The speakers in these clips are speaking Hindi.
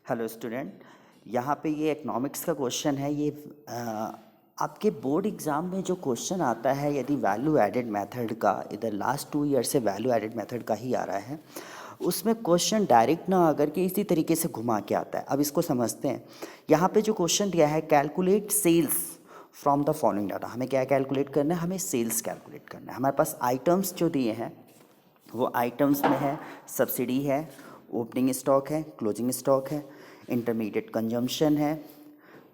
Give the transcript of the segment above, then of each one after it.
Hello student. यहाँ पे ये इकोनॉमिक्स का क्वेश्चन है। ये आपके बोर्ड एग्ज़ाम में जो क्वेश्चन आता है, यदि वैल्यू एडेड मेथड का, इधर लास्ट 2 ईयर से वैल्यू एडेड मेथड का ही आ रहा है, उसमें क्वेश्चन डायरेक्ट ना आकर के इसी तरीके से घुमा के आता है। अब इसको समझते हैं। यहाँ पे जो क्वेश्चन दिया है, calculate sales from the following data. हमें क्या कैलकुलेट करना है? हमें सेल्स कैलकुलेट करना है। हमारे पास आइटम्स जो दिए हैं वो आइटम्स में है, सब्सिडी है, ओपनिंग स्टॉक है, क्लोजिंग स्टॉक है, इंटरमीडिएट कंजम्पशन है,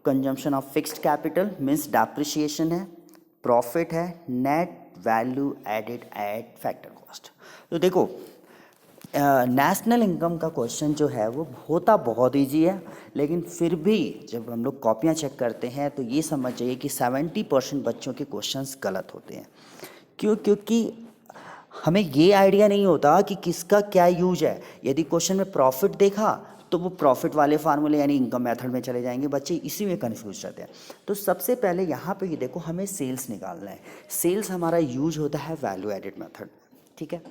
consumption of fixed capital means depreciation है, प्रॉफिट है, net value added at factor cost. तो देखो, नेशनल इनकम का क्वेश्चन जो है वो होता बहुत ईजी है, लेकिन फिर भी जब हम लोग कॉपियाँ चेक करते हैं तो ये समझ जाइए कि 70% बच्चों के क्वेश्चंस गलत होते हैं। क्यों? क्योंकि हमें ये आइडिया नहीं होता कि किसका क्या यूज है। यदि क्वेश्चन में प्रॉफिट देखा तो वो प्रॉफिट वाले फार्मूले यानी इनकम मेथड में चले जाएंगे, बच्चे इसी में कंफ्यूज रहते हैं। तो सबसे पहले यहाँ पे ये देखो, हमें सेल्स निकालना है। सेल्स हमारा यूज होता है वैल्यू एडेड मेथड, ठीक है।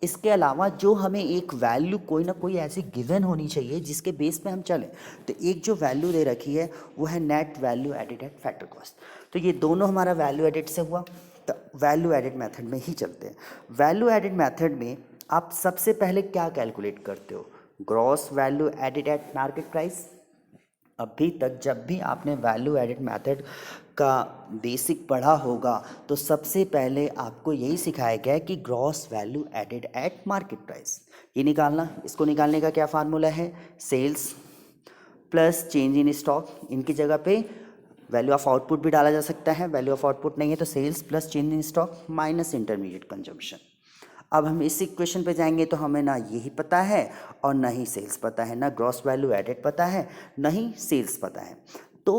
इसके अलावा जो हमें एक वैल्यू कोई ना कोई ऐसी गिवन होनी चाहिए जिसके बेस पे हम चलें। तो एक जो वैल्यू दे रखी है वो है net value added at factor cost. तो ये दोनों हमारा वैल्यू एडेड से हुआ, तो वैल्यू एडेड मेथड में ही चलते हैं। वैल्यू एडेड मेथड में आप सबसे पहले क्या कैलकुलेट करते हो? Gross value added at market price. अभी तक जब भी आपने वैल्यू एडेड मेथड का बेसिक पढ़ा होगा तो सबसे पहले आपको यही सिखाया गया है कि gross value added at market price ये निकालना। इसको निकालने का क्या फार्मूला है? Sales plus change in stock. इनकी जगह पे वैल्यू ऑफ आउटपुट भी डाला जा सकता है। वैल्यू ऑफ आउटपुट नहीं है तो sales plus change in stock minus intermediate consumption. अब हम इस इक्वेशन पे जाएंगे तो हमें ना यही पता है और ना ही सेल्स पता है, ना ग्रॉस वैल्यू एडेड पता है, ना ही सेल्स पता है। तो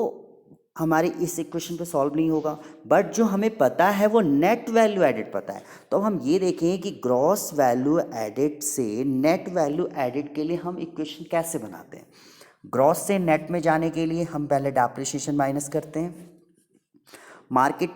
हमारे इस इक्वेशन पे सॉल्व नहीं होगा। बट जो हमें पता है वो नेट वैल्यू एडेड पता है। तो हम ये देखें कि ग्रॉस वैल्यू एडेड से नेट वैल्यू एडेड के लिए हम इक्वेशन कैसे बनाते हैं। ग्रॉस से नेट में जाने के लिए हम पहले डेप्रिसिएशन माइनस करते हैं। मार्केट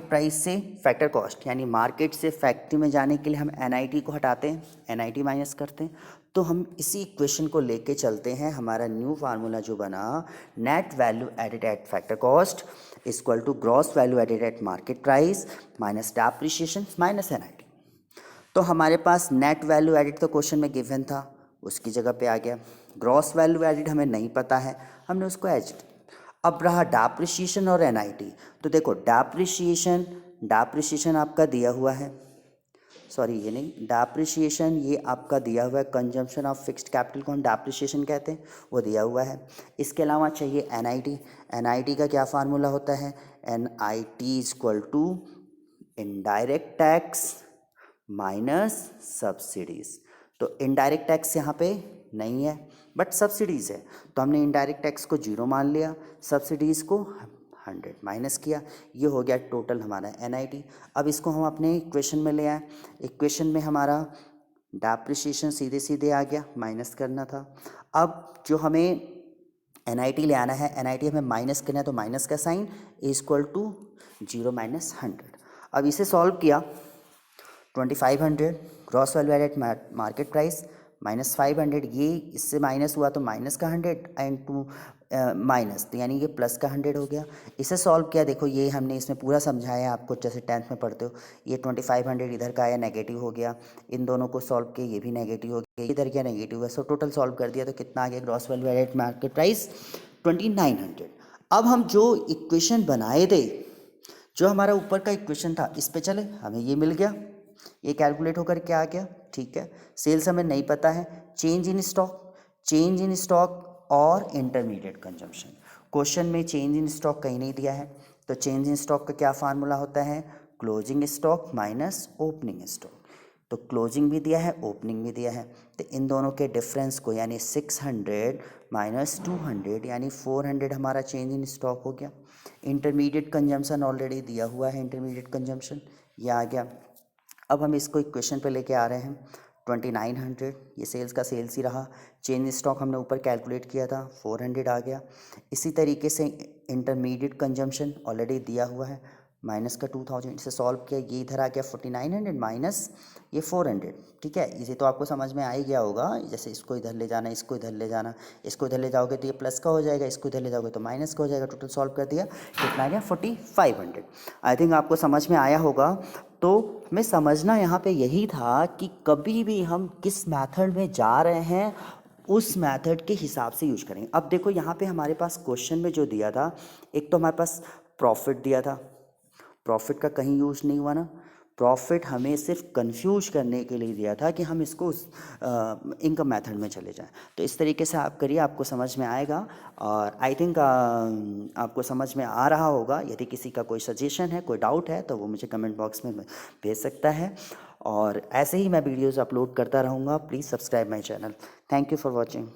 प्राइस से फैक्टर कॉस्ट, यानी मार्केट से फैक्ट्री में जाने के लिए हम एनआईटी को हटाते हैं, एनआईटी माइनस करते हैं। तो हम इसी इक्वेशन को लेके चलते हैं। हमारा न्यू फार्मूला जो बना, net value added at factor cost equal to gross value added at market price minus depreciation minus NIT. तो हमारे पास नेट वैल्यू एडिड तो क्वेश्चन में गिवन था, उसकी जगह पे आ गया। ग्रॉस वैल्यू एडिड हमें नहीं पता है, हमने उसको एच। अब रहा डेप्रिसिएशन और एनआईटी। तो देखो, डेप्रिसिएशन आपका दिया हुआ है, सॉरी ये नहीं, डेप्रिसिएशन ये आपका दिया हुआ है। कंजम्पशन ऑफ फिक्स्ड कैपिटल को हम डेप्रिसिएशन कहते हैं, वो दिया हुआ है। इसके अलावा चाहिए एनआईटी। एनआईटी का क्या फार्मूला होता है? NIT equal to indirect tax minus subsidies. तो इनडायरेक्ट टैक्स यहाँ पे नहीं है बट सब्सिडीज़ है, तो हमने इनडायरेक्ट टैक्स को 0 मान लिया, सब्सिडीज़ को 100 माइनस किया। ये हो गया टोटल हमारा एनआईटी। अब इसको हम अपने इक्वेशन में ले आए। इक्वेशन में हमारा डेप्रिसिएशन सीधे सीधे आ गया, माइनस करना था। अब जो हमें एनआईटी ले आना है, एनआईटी हमें माइनस करना है, तो माइनस का साइन इक्वल टू 0 माइनस 100। अब इसे सॉल्व किया, 2500 gross value added market price minus 500, ये इससे माइनस हुआ तो माइनस का 100 एंड टू माइनस, तो यानी ये प्लस का 100 हो गया। इसे सॉल्व किया, देखो ये हमने इसमें पूरा समझाया आपको, जैसे 10th में पढ़ते हो। ये 2500 इधर का आया, नेगेटिव हो गया। इन दोनों को सॉल्व किया, ये भी नेगेटिव हो गया, इधर क्या नेगेटिव है। सो टोटल सॉल्व कर दिया तो कितना आ गया? Gross value added market price 2900। अब हम जो इक्वेशन बनाए थे, जो हमारा ऊपर का इक्वेशन था, इस पे चले, हमें ये मिल गया, ये कैलकुलेट होकर क्या आ गया, ठीक है। सेल्स हमें नहीं पता है, चेंज इन स्टॉक और इंटरमीडिएट कंजम्पशन। क्वेश्चन में चेंज इन स्टॉक कहीं नहीं दिया है, तो चेंज इन स्टॉक का क्या फार्मूला होता है? Closing stock minus opening stock. तो क्लोजिंग भी दिया है, ओपनिंग भी दिया है, तो इन दोनों के डिफरेंस को यानी 600 माइनस 200 यानी 400 हमारा चेंज इन स्टॉक हो गया। इंटरमीडिएट कंजम्पशन ऑलरेडी दिया हुआ है, इंटरमीडिएट कंजम्पशन ये आ गया। अब हम इसको इक्वेशन पे लेके आ रहे हैं, 2900, ये सेल्स का सेल्स ही रहा। चेंज स्टॉक हमने ऊपर कैलकुलेट किया था, 400 आ गया। इसी तरीके से इंटरमीडिएट कंजम्पशन ऑलरेडी दिया हुआ है, माइनस का 2000 से सॉल्व किया, ये इधर आ गया 4900 माइनस ये 400, ठीक है। इसे तो आपको समझ में आ ही गया होगा, जैसे इसको इधर ले जाना, इसको इधर ले जाना, इसको इधर ले जाओगे तो ये प्लस का हो जाएगा, इसको इधर ले जाओगे तो माइनस का हो जाएगा। टोटल सॉल्व कर दिया, कितना आ गया 4500। आई थिंक आपको समझ में आया होगा। तो मैं समझना यहाँ पे यही था कि कभी भी हम किस मेथड में जा रहे हैं उस मेथड के हिसाब से यूज करेंगे। अब देखो यहाँ पे हमारे पास क्वेश्चन में जो दिया था, एक तो हमारे पास प्रॉफिट दिया था, प्रॉफिट का कहीं यूज नहीं हुआ ना। प्रॉफिट हमें सिर्फ कंफ्यूज करने के लिए दिया था कि हम इसको उस इनकम मेथड में चले जाएं। तो इस तरीके से आप करिए, आपको समझ में आएगा। और आई थिंक आपको समझ में आ रहा होगा। यदि किसी का कोई सजेशन है, कोई डाउट है, तो वो मुझे कमेंट बॉक्स में भेज सकता है। और ऐसे ही मैं वीडियोज़ अपलोड करता रहूँगा। Please subscribe my channel. Thank you for watching.